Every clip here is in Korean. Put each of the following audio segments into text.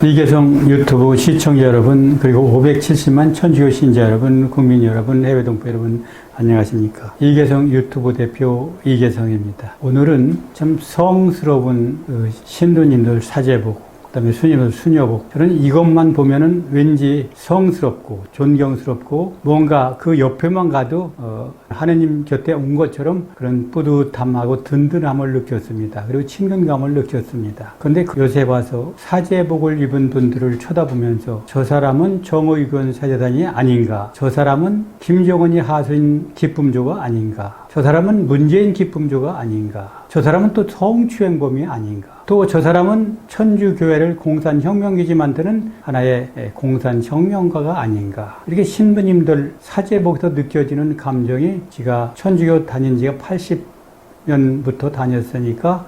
이계성 유튜브 시청자 여러분, 그리고 570만 천주교 신자 여러분, 국민 여러분, 해외 동포 여러분, 안녕하십니까. 이계성 유튜브 대표 이계성입니다. 오늘은 참 성스러운 신도님들 사제복, 그 다음에 수녀들 수녀복, 저는 이것만 보면은 왠지 성스럽고 존경스럽고 뭔가 그 옆에만 가도 하느님 곁에 온 것처럼 그런 뿌듯함하고 든든함을 느꼈습니다. 그리고 친근감을 느꼈습니다. 그런데 요새 와서 사제복을 입은 분들을 쳐다보면서 저 사람은 정의권 사제단이 아닌가, 저 사람은 김정은이 하수인 기쁨조가 아닌가, 저 사람은 문재인 기쁨조가 아닌가, 저 사람은 또 성추행범이 아닌가, 또 저 사람은 천주교회를 공산혁명기지 만드는 하나의 공산혁명가가 아닌가. 이렇게 신부님들 사제복에서 느껴지는 감정이, 제가 천주교 다닌 지가 80년부터 다녔으니까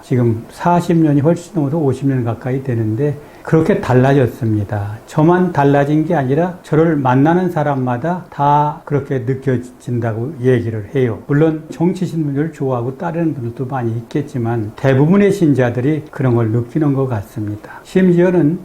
지금 40년이 훨씬 넘어서 50년 가까이 되는데 그렇게 달라졌습니다. 저만 달라진 게 아니라 저를 만나는 사람마다 다 그렇게 느껴진다고 얘기를 해요. 물론 정치신 분들을 좋아하고 따르는 분들도 많이 있겠지만 대부분의 신자들이 그런 걸 느끼는 것 같습니다. 심지어는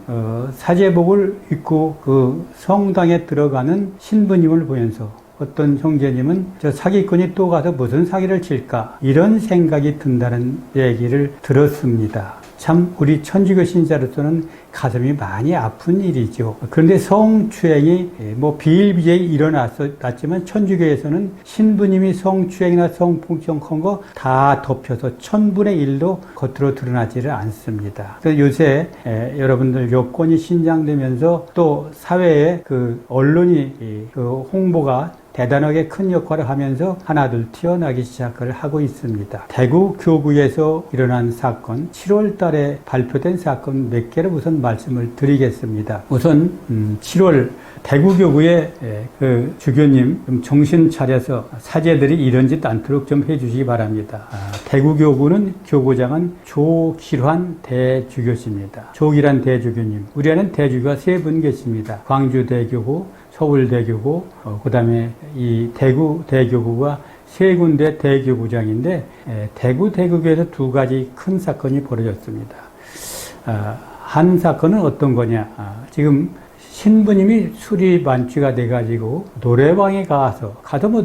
사제복을 입고 그 성당에 들어가는 신부님을 보면서 어떤 형제님은 저 사기꾼이 또 가서 무슨 사기를 칠까, 이런 생각이 든다는 얘기를 들었습니다. 참 우리 천주교 신자로서는 가슴이 많이 아픈 일이죠. 그런데 성추행이 비일비재히 일어났지만 천주교에서는 신부님이 성추행이나 성폭행한 거 다 덮여서 1000분의 1도 겉으로 드러나지를 않습니다. 그래서 요새 여러분들 여권이 신장되면서 또 사회에 그 언론이 그 홍보가 대단하게 큰 역할을 하면서 하나둘 튀어나기 시작을 하고 있습니다. 대구 교구에서 일어난 사건, 7월 달에 발표된 사건 몇 개를 우선 말씀을 드리겠습니다. 우선 7월 대구 교구의 그 주교님 좀 정신 차려서 사제들이 이런 짓 않도록 좀 해주시기 바랍니다. 대구 교구는 교구장은 조길환 대주교십니다. 조길환 대주교님, 우리 안에는 대주교가 3분 계십니다. 광주 대교구, 서울 대교구, 그 다음에 이 대구 대교구가 3군데 대교구장인데, 대구 대교구에서 2가지 큰 사건이 벌어졌습니다. 한 사건은 어떤 거냐, 지금 신부님이 술이 만취가 돼가지고 노래방에 가서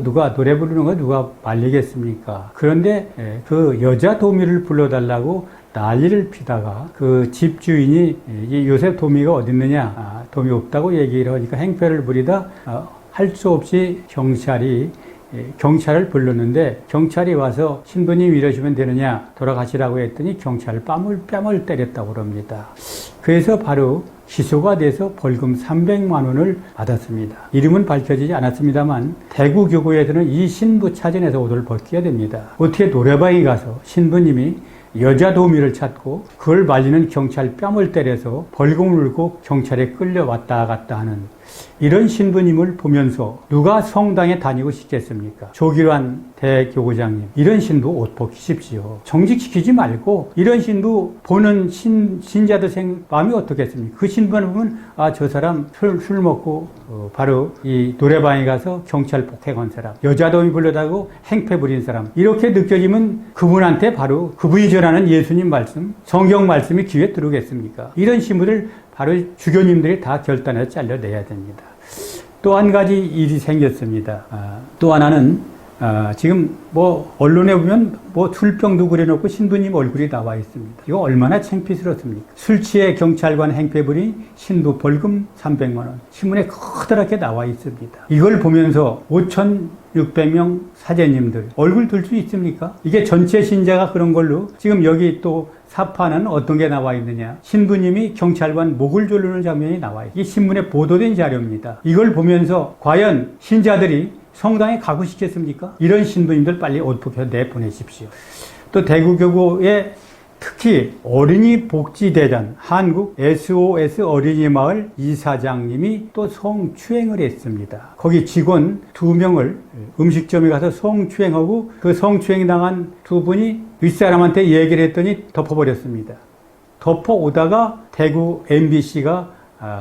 누가 노래 부르는 거 누가 말리겠습니까? 그런데 그 여자 도미를 불러달라고 난리를 피다가 그 집주인이 요새 도미가 어딨느냐, 도미 없다고 얘기를 하니까 행패를 부리다 할 수 없이 경찰을 불렀는데, 경찰이 와서 신부님 이러시면 되느냐 돌아가시라고 했더니 경찰 뺨을 때렸다고 그럽니다. 그래서 바로 기소가 돼서 벌금 300만 원을 받았습니다. 이름은 밝혀지지 않았습니다만 대구 교구에서는 이 신부 차전에서 옷을 벗겨야 됩니다. 어떻게 노래방에 가서 신부님이 여자 도우미를 찾고 그걸 말리는 경찰 뺨을 때려서 벌금을 물고 경찰에 끌려왔다 갔다 하는 이런 신부님을 보면서 누가 성당에 다니고 싶겠습니까? 조길환 대교구장님, 이런 신부 옷 벗기십시오. 정직시키지 말고 이런 신부 보는 신자들 마음이 어떻겠습니까? 그 신부를 보면 저 사람 술 먹고 바로 이 노래방에 가서 경찰 폭행한 사람, 여자 도우미 불러다고 행패 부린 사람, 이렇게 느껴지면 그분한테 바로 그분이 전하는 예수님 말씀, 성경 말씀이 귀에 들어오겠습니까? 이런 신부를 바로 주교님들이 다 결단해서 잘라내야 됩니다. 또 한 가지 일이 생겼습니다. 또 하나는 지금 언론에 보면 술병도 그려놓고 신부님 얼굴이 나와 있습니다. 이거 얼마나 창피스럽습니까? 술 취해 경찰관 행패 부린 신부 벌금 300만 원 신문에 커다랗게 나와 있습니다. 이걸 보면서 5,600명 사제님들 얼굴 들 수 있습니까? 이게 전체 신자가 그런 걸로, 지금 여기 또 사파는 어떤 게 나와 있느냐, 신부님이 경찰관 목을 조르는 장면이 나와 있어요. 이 신문에 보도된 자료입니다. 이걸 보면서 과연 신자들이 성당에 가고 싶겠습니까? 이런 신부님들 빨리 옷 벗겨 내보내십시오. 또 대구교구에 특히 어린이 복지대전 한국 SOS 어린이 마을 이사장님이 또 성추행을 했습니다. 거기 직원 2명을 음식점에 가서 성추행하고 그 성추행 당한 2분이 윗사람한테 얘기를 했더니 덮어버렸습니다. 덮어오다가 대구 MBC가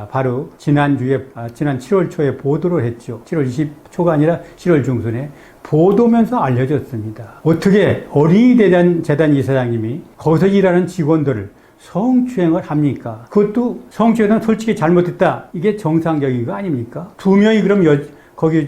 바로 지난 7월 초에 보도를 했죠. 7월 20초가 아니라 7월 중순에 보도면서 알려졌습니다. 어떻게 어린이재단 이사장님이 거기서 일하는 직원들을 성추행을 합니까? 그것도 성추행은 솔직히 잘못했다. 이게 정상적인 거 아닙니까? 두 명이 그럼 거기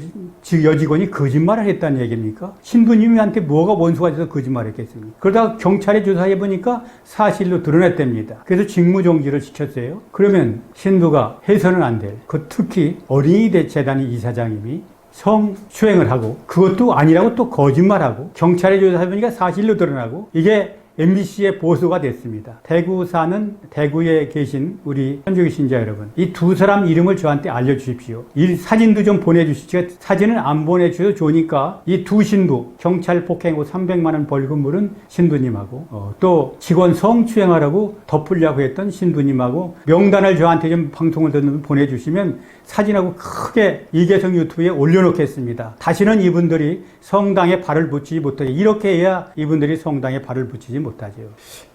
여직원이 거짓말을 했다는 얘기입니까? 신부님한테 뭐가 원수가 돼서 거짓말을 했겠습니까? 그러다가 경찰에 조사해보니까 사실로 드러냈답니다. 그래서 직무정지를 시켰어요. 그러면 신부가 해서는 안 될, 특히 어린이 재단의 이사장님이 성추행을 하고 그것도 아니라고 또 거짓말하고 경찰에 조사해보니까 사실로 드러나고 이게 MBC의 보도가 됐습니다. 대구 사는 대구에 계신 우리 천주교 신자 여러분, 이 두 사람 이름을 저한테 알려주십시오. 이 사진도 좀 보내주시죠. 사진은 안 보내주셔도 좋으니까 이 두 신부, 경찰 폭행 후 300만 원 벌금 물은 신부님하고 또 직원 성추행하라고 덮으려고 했던 신부님하고 명단을 저한테 좀 방송을 듣는 보내주시면 사진하고 크게 이계성 유튜브에 올려놓겠습니다. 다시는 이분들이 성당에 발을 붙이지 못하게, 이렇게 해야 이분들이 성당에 발을 붙이지 못하죠.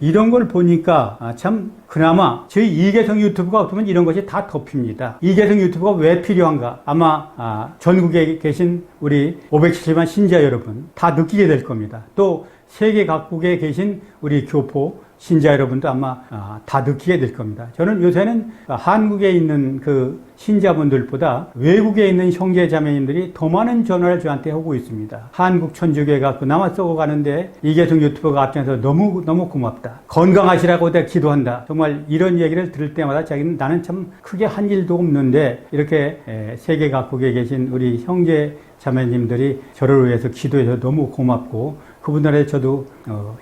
이런 걸 보니까 참 그나마 저희 이계성 유튜브가 없으면 이런 것이 다 덮입니다. 이계성 유튜브가 왜 필요한가? 아마 전국에 계신 우리 570만 신자 여러분 다 느끼게 될 겁니다. 또 세계 각국에 계신 우리 교포 신자 여러분도 아마 다 느끼게 될 겁니다. 저는 요새는 한국에 있는 그 신자분들보다 외국에 있는 형제 자매님들이 더 많은 전화를 저한테 하고 있습니다. 한국 천주교가 그나마 썩어가는데 이계성 유튜버가 앞장서 너무 고맙다. 건강하시라고 내가 기도한다. 정말 이런 얘기를 들을 때마다 자기는 나는 참 크게 한 일도 없는데 이렇게 세계 각국에 계신 우리 형제 자매님들이 저를 위해서 기도해서 너무 고맙고 그분들한테 저도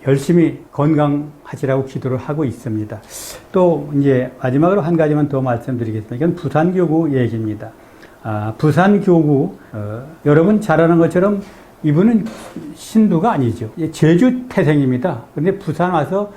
열심히 건강하시라고 기도를 하고 있습니다. 또 이제 마지막으로 한 가지만 더 말씀드리겠습니다. 이건 부산교구 얘기입니다. 부산교구 여러분 잘 아는 것처럼 이분은 신도가 아니죠. 제주 태생입니다. 그런데 부산 와서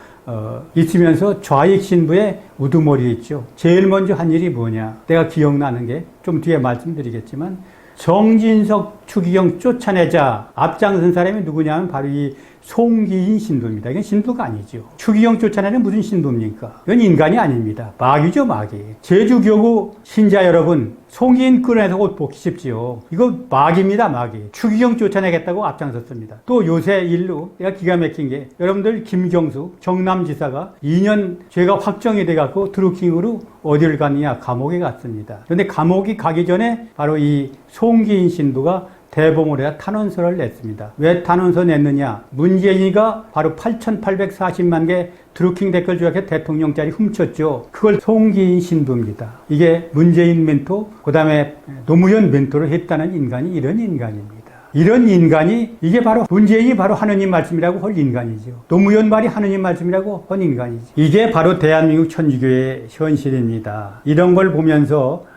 있으면서 좌익 신부의 우두머리 있죠. 제일 먼저 한 일이 뭐냐? 내가 기억나는 게 좀 뒤에 말씀드리겠지만 정진석, 추기경 쫓아내자 앞장선 사람이 누구냐면 바로 이 송기인 신부입니다. 이건 신부가 아니죠. 추기경 쫓아내는 무슨 신부입니까? 이건 인간이 아닙니다. 마귀죠, 마귀. 제주교구 신자 여러분, 송기인 끌어내서 옷 벗기십시오. 이거 마귀입니다, 마귀. 추기경 쫓아내겠다고 앞장섰습니다. 또 요새 일로 내가 기가 막힌 게 여러분들 김경수 경남지사가 2년 죄가 확정이 돼갖고 드루킹으로 어디를 갔느냐? 감옥에 갔습니다. 그런데 감옥이 가기 전에 바로 이 송기인 신부가 대범을 해야 탄원서를 냈습니다. 왜 탄원서 냈느냐? 문재인이가 바로 8,840만 개 드루킹 댓글 조작해 대통령자리 훔쳤죠. 그걸 송기인 신부입니다. 이게 문재인 멘토, 그 다음에 노무현 멘토를 했다는 인간이 이런 인간입니다. 이런 인간이 이게 바로 문재인이 바로 하느님 말씀이라고 할 인간이죠. 노무현 말이 하느님 말씀이라고 한 인간이죠. 이게 바로 대한민국 천주교의 현실입니다. 이런 걸 보면서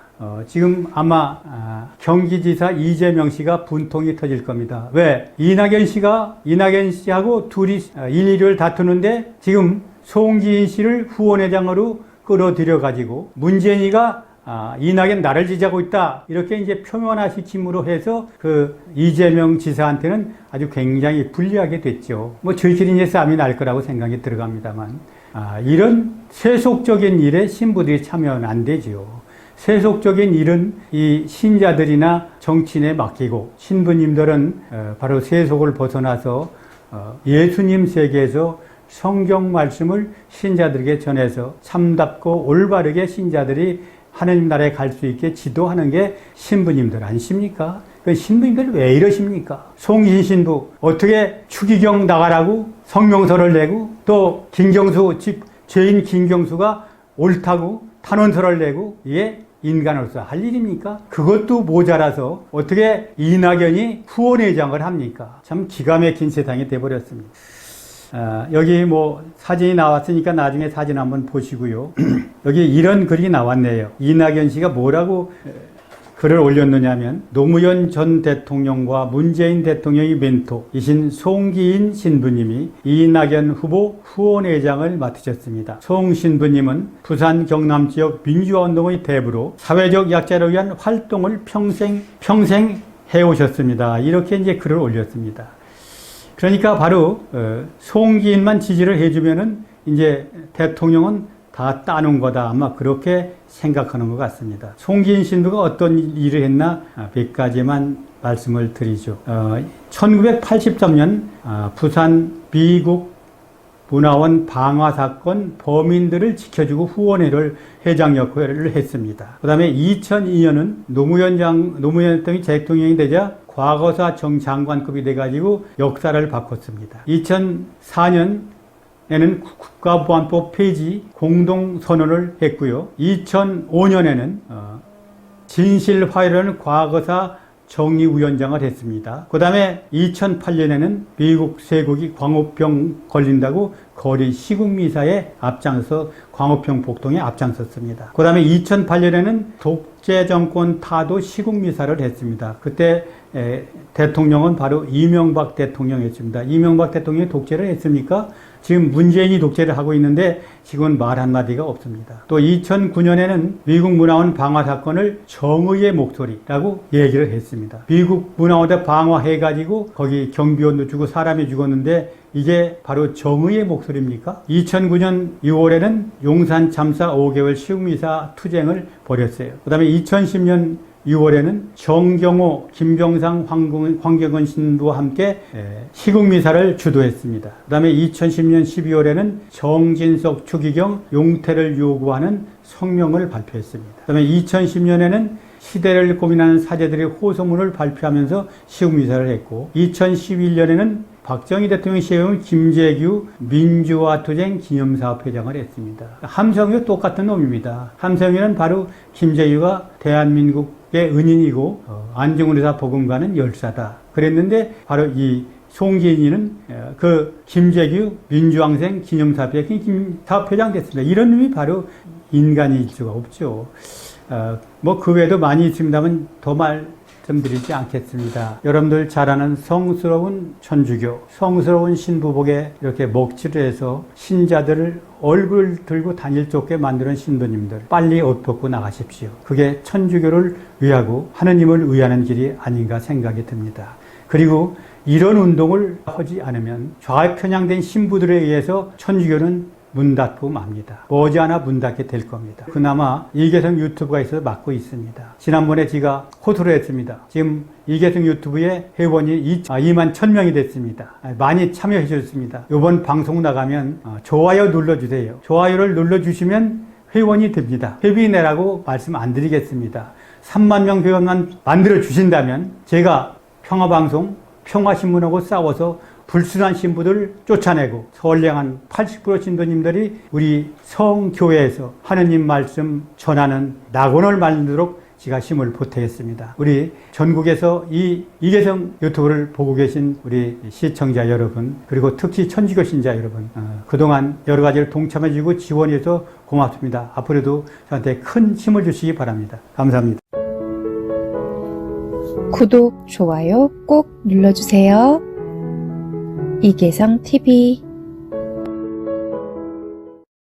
지금 아마 경기지사 이재명 씨가 분통이 터질 겁니다. 왜? 이낙연 씨하고 둘이 1, 2를 다투는데 지금 송기인 씨를 후원회장으로 끌어들여가지고 문재인이가 이낙연 나를 지지하고 있다. 이렇게 이제 표면화시킴으로 해서 그 이재명 지사한테는 아주 굉장히 불리하게 됐죠. 뭐 저희끼리 이제 싸움이 날 거라고 생각이 들어갑니다만 이런 세속적인 일에 신부들이 참여는 안 되죠. 세속적인 일은 이 신자들이나 정치인에 맡기고 신부님들은 바로 세속을 벗어나서 예수님 세계에서 성경 말씀을 신자들에게 전해서 참답고 올바르게 신자들이 하나님 나라에 갈 수 있게 지도하는 게 신부님들 아니십니까? 그 신부님들 왜 이러십니까? 송기인 신부 어떻게 추기경 나가라고 성명서를 내고 또 김경수 죄인 김경수가 옳다고 탄원서를 내고 이게 인간으로서 할 일입니까? 그것도 모자라서 어떻게 이낙연이 후원회장을 합니까? 참 기가 막힌 세상이 돼버렸습니다. 여기 뭐 사진이 나왔으니까 나중에 사진 한번 보시고요. 여기 이런 글이 나왔네요. 이낙연 씨가 뭐라고 글을 올렸느냐면 노무현 전 대통령과 문재인 대통령의 멘토이신 송기인 신부님이 이낙연 후보 후원회장을 맡으셨습니다. 송 신부님은 부산 경남 지역 민주화운동의 대부로 사회적 약자를 위한 활동을 평생 해오셨습니다. 이렇게 이제 글을 올렸습니다. 그러니까 바로 송기인만 지지를 해주면은 이제 대통령은 다 따놓은 거다. 아마 그렇게 생각하는 것 같습니다. 송기인 신부가 어떤 일을 했나 몇 가지만 말씀을 드리죠. 1983년 부산 미국 문화원 방화 사건 범인들을 지켜주고 후원회를 회장 역할을 했습니다. 그 다음에 2002년은 노무현 대통령이 대통령이 되자 과거사 정장관급이 돼가지고 역사를 바꿨습니다. 2004년에는 국가보안법 폐지 공동선언을 했고요. 2005년에는 진실화해라는 과거사 정리위원장을 했습니다. 그 다음에 2008년에는 미국 쇄국이 광우병 걸린다고 거리 시국미사에 앞장서 광우병 복동에 앞장섰습니다. 그 다음에 2008년에는 독재정권 타도 시국미사를 했습니다. 그때 대통령은 바로 이명박 대통령이었습니다. 이명박 대통령이 독재를 했습니까? 지금 문재인이 독재를 하고 있는데 지금은 말 한마디가 없습니다. 또 2009년에는 미국 문화원 방화 사건을 정의의 목소리라고 얘기를 했습니다. 미국 문화원에 방화해가지고 거기 경비원도 죽고 사람이 죽었는데 이게 바로 정의의 목소리입니까? 2009년 6월에는 용산 참사 5개월 시국미사 투쟁을 벌였어요. 그 다음에 2010년 6월에는 정경호, 김병상, 황경은 신부와 함께 시국미사를 주도했습니다. 그 다음에 2010년 12월에는 정진석, 추기경, 용태를 요구하는 성명을 발표했습니다. 그 다음에 2010년에는 시대를 고민하는 사제들의 호소문을 발표하면서 시국미사를 했고 2011년에는 박정희 대통령이 시행한 김재규 민주화투쟁 기념사업회장을 했습니다. 함성유 똑같은 놈입니다. 함성유는 바로 김재규가 대한민국의 은인이고 안중근 의사 보금가는 열사다 그랬는데 바로 이 송기인이는 그 김재규 민주항쟁 기념사업회장 됐습니다. 이런 놈이 바로 인간일 수가 없죠. 뭐 그 외에도 많이 있습니다만 더 말씀드리지 않겠습니다. 여러분들 잘 아는 성스러운 천주교, 성스러운 신부복에 이렇게 먹칠을 해서 신자들을 얼굴 들고 다닐 쫓게 만드는 신도님들 빨리 옷 벗고 나가십시오. 그게 천주교를 위하고 하느님을 위하는 길이 아닌가 생각이 듭니다. 그리고 이런 운동을 하지 않으면 좌편향된 신부들에 의해서 천주교는 문 닫고 맙니다. 머지않아 문 닫게 될 겁니다. 그나마 이계성 유튜브가 있어서 막고 있습니다. 지난번에 제가 호소를 했습니다. 지금 이계성 유튜브에 회원이 2만 1000명이 됐습니다. 많이 참여해 주셨습니다. 이번 방송 나가면 좋아요 눌러주세요. 좋아요를 눌러주시면 회원이 됩니다. 회비 내라고 말씀 안 드리겠습니다. 3만 명 회원만 만들어 주신다면 제가 평화방송, 평화신문하고 싸워서 불순한 신부들을 쫓아내고 선량한 80% 신도님들이 우리 성교회에서 하느님 말씀 전하는 낙원을 만들도록 제가 힘을 보태겠습니다. 우리 전국에서 이 이계성 유튜브를 보고 계신 우리 시청자 여러분 그리고 특히 천주교 신자 여러분 그동안 여러 가지를 동참해주고 지원해서 고맙습니다. 앞으로도 저한테 큰 힘을 주시기 바랍니다. 감사합니다. 구독, 좋아요 꼭 눌러주세요. 이계성 TV